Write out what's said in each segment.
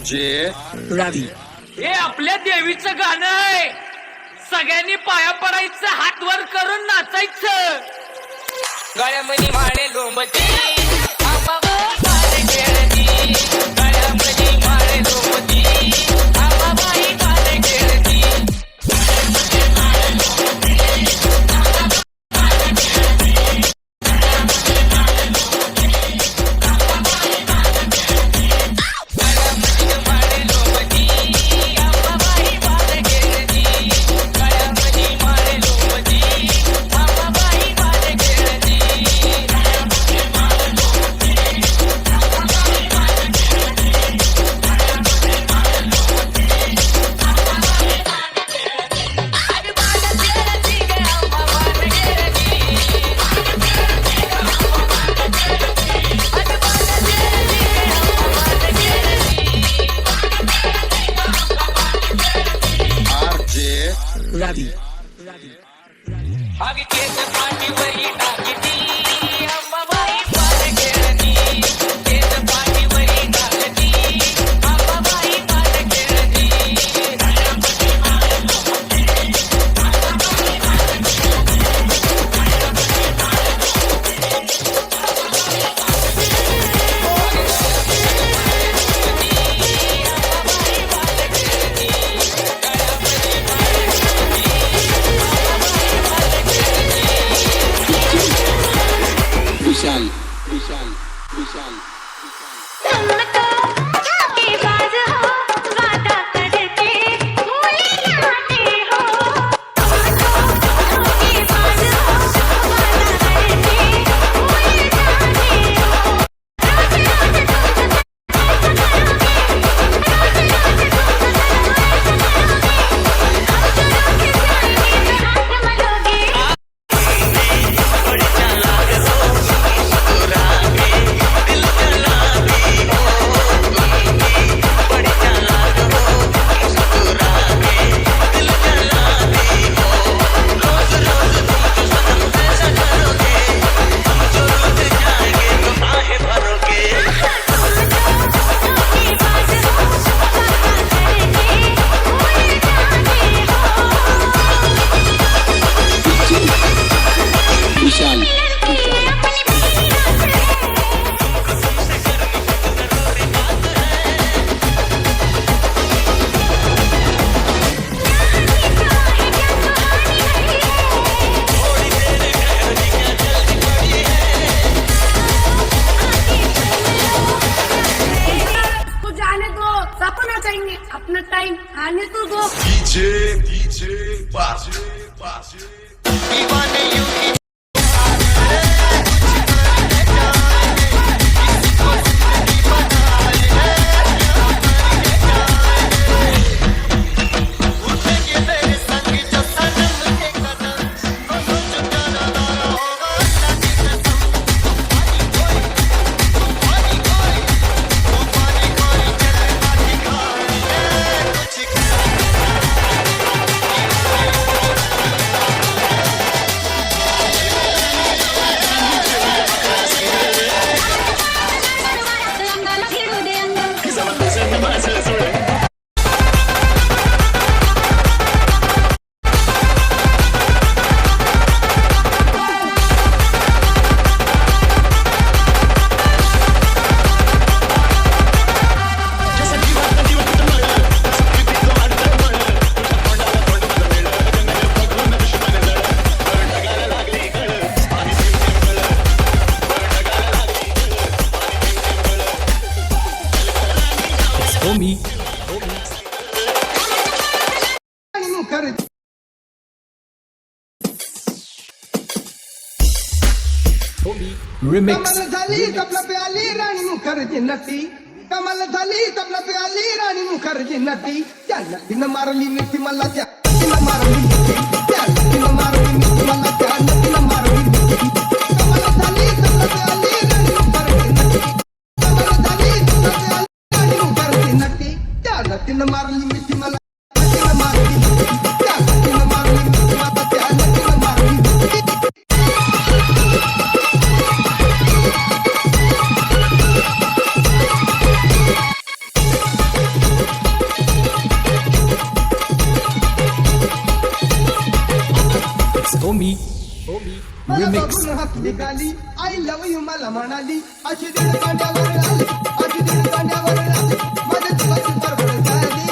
RJ रवी. हे आपल्या देवीचं गाणं आहे. सगळ्यांनी पाया पडायचं, हात वर करून नाचायचं. गळ्यामध्ये माळे लोंबती गळ्यामध्ये माळे लोंबती आबाबाई गाणे खेळती. रवी. भाविकेच्या पाठीवरी टाकती अंबाबाई पान खेळती. केस पाठीवरी टाकती अंबाबाई पान खेळती. विशाल विशाल विशाल विशाल तू जाने दो, सपना चाहिए अपना टाइम आने तो दो. DJ Bass. Homi remix. Kamal झाली तबला प्याली राणी मुखर्जी नटी. कमल झाली तबला प्याली राणी मुखर्जी नटी. त्या नटीनं मारली मिठी मला, त्या नटीनं मारली मिठी. त्या नटीनं मारली मिठी मला, त्या नटीनं मारली मिठी. कमल झाली तबला प्याली राणी मुखर्जी नटी. कमल झाली तबला प्याली राणी मुखर्जी नटी. त्या नटीनं मारली मिठी मला, नटीनं मारली मिठी. त्या नटीनं मारली मिठी मला, त्या नटीनं मारली मिठी. मला बघून हसली गाली आय लव यू मला म्हणाली अशी दिल कांड्यावर आली अशी दिल कांड्यावर आली माझ्या जीवाची बडबड झाली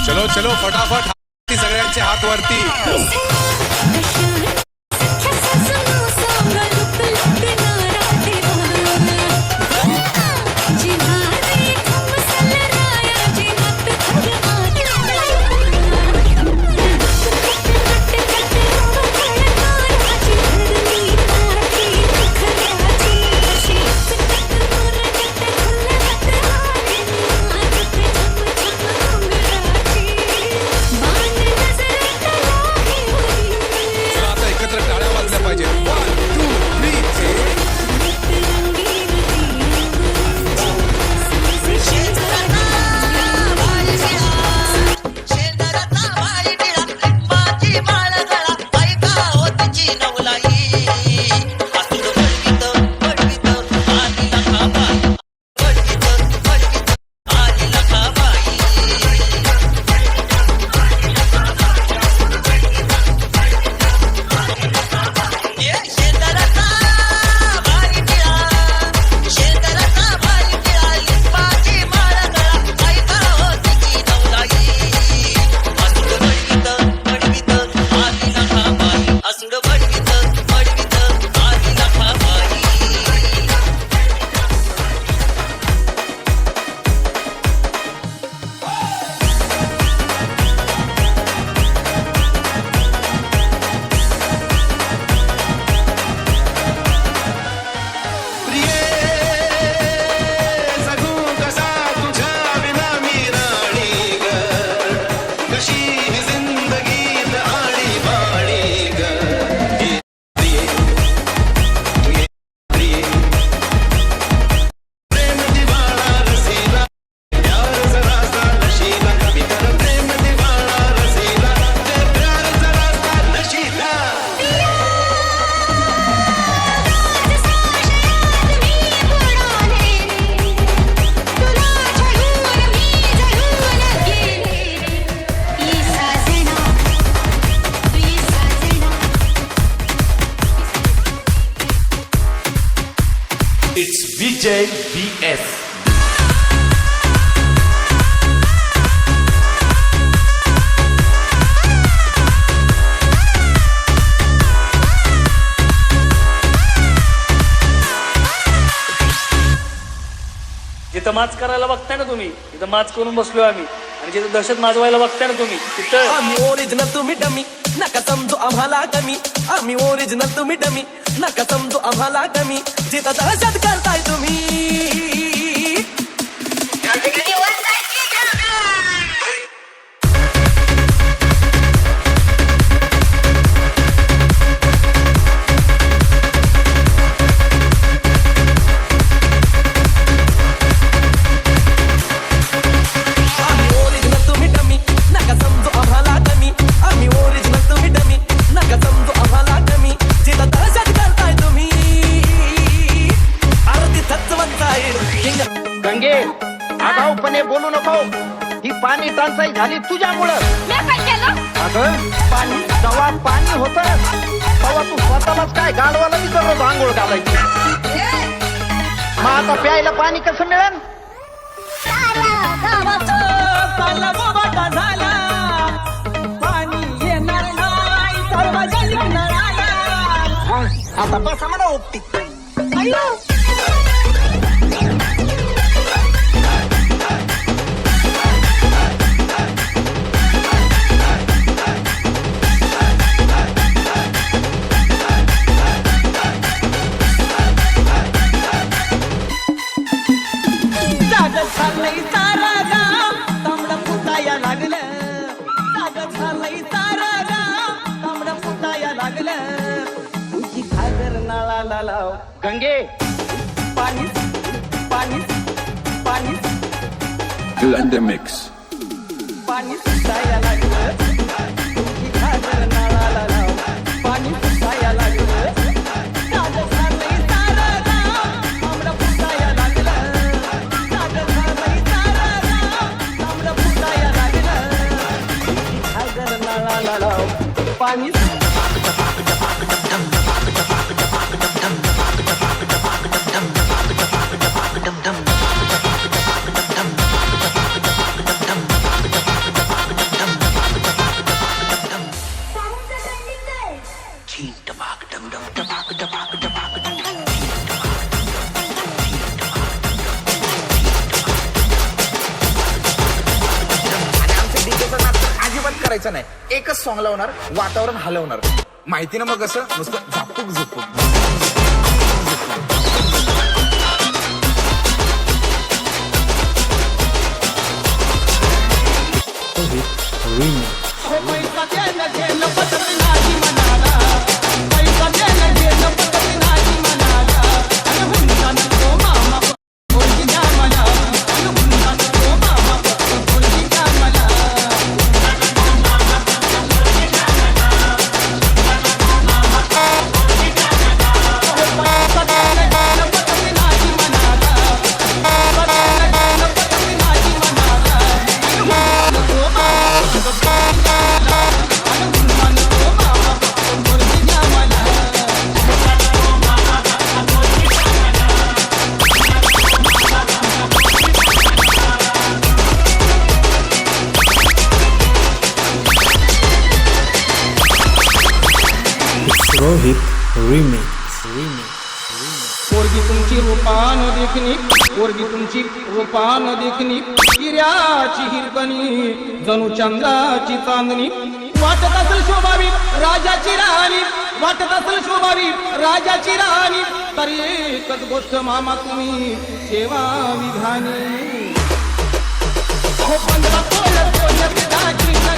चलो चलो फटाफट सगळ्यांचे हात वरती चला आता एकत्र टाळ्या वाजल्या पाहिजे 1 2 3 It's Vijay VS. जिथं माच करायला बघताय ना तुम्ही तिथं माच करून बसलोय आम्ही आणि जिथं दहशत माजवायला बघताय ना तुम्ही तिथं आम्ही ओरिजिनल तुम्ही डमी नका समजू आम्हाला कमी आम्ही ओरिजिनल तुम्ही डमी नका समजू आम्हाला कमी जिथं दहशत करताय तुम्ही गंगे आगाऊपणे बोलू नको ही पाणी टंचाई झाली तुझ्यामुळं अगं पाणी जेव्हा पाणी होत तेव्हा तू स्वतःलाच काय गाडवाला मी दररोज आंघोळ घालायची मग आता प्यायला पाणी कसं मिळेल आता बसा म्हणा उपटी झालंय सारा गाव तांबडा फुटाया लागलं सागं झालंय सारा गाव तांबडा फुटाया लागलं तुझी घागर नाळाला लाव गंगे पाणी पाणी पाणी Blender Mix. पाणी सुटाया लागलं तुझी घागर नाळाला लाव पाणी सुटाया लागलं सागं झालंय सारा गाव तांबडा फुटाया लागलं सागं झालंय सारा गाव तांबडा फुटाया लागलं तुझी घागर नाळाला लाव पाणी अजिबात करायचं नाही. एकच सॉंग लावणार, वातावरण हलवणार. माहिती ना मग असं नुसतं झापूक झुपूक. पैसा द्यायला गेलं पटत नाही मनाला पैसा द्यायला गेलं पटत नाही मनाला अरे हुंडा नको मामा बोलगी द्या मला अरे हुंडा नको मामा बोलगी द्या मला पैसा द्यायला गेलं पटत नाही मनाला पैसा द्यायला गेलं पटत नाही मनाला अरे हुंडा नको मामा Rohit Remix. पोरगी तुमची रूपान देखणी पोरगी तुमची रूपान देखणी हिऱ्याची हिरकणी जणू चंद्राची चांदणी वाटत असेल शोभावी राजाची राणी वाटत असेल शोभावी राजाची राणी तरी एकच गोष्ट मामा तुम्ही ठेवा विधानी 15 तोल सोन्याची दागिने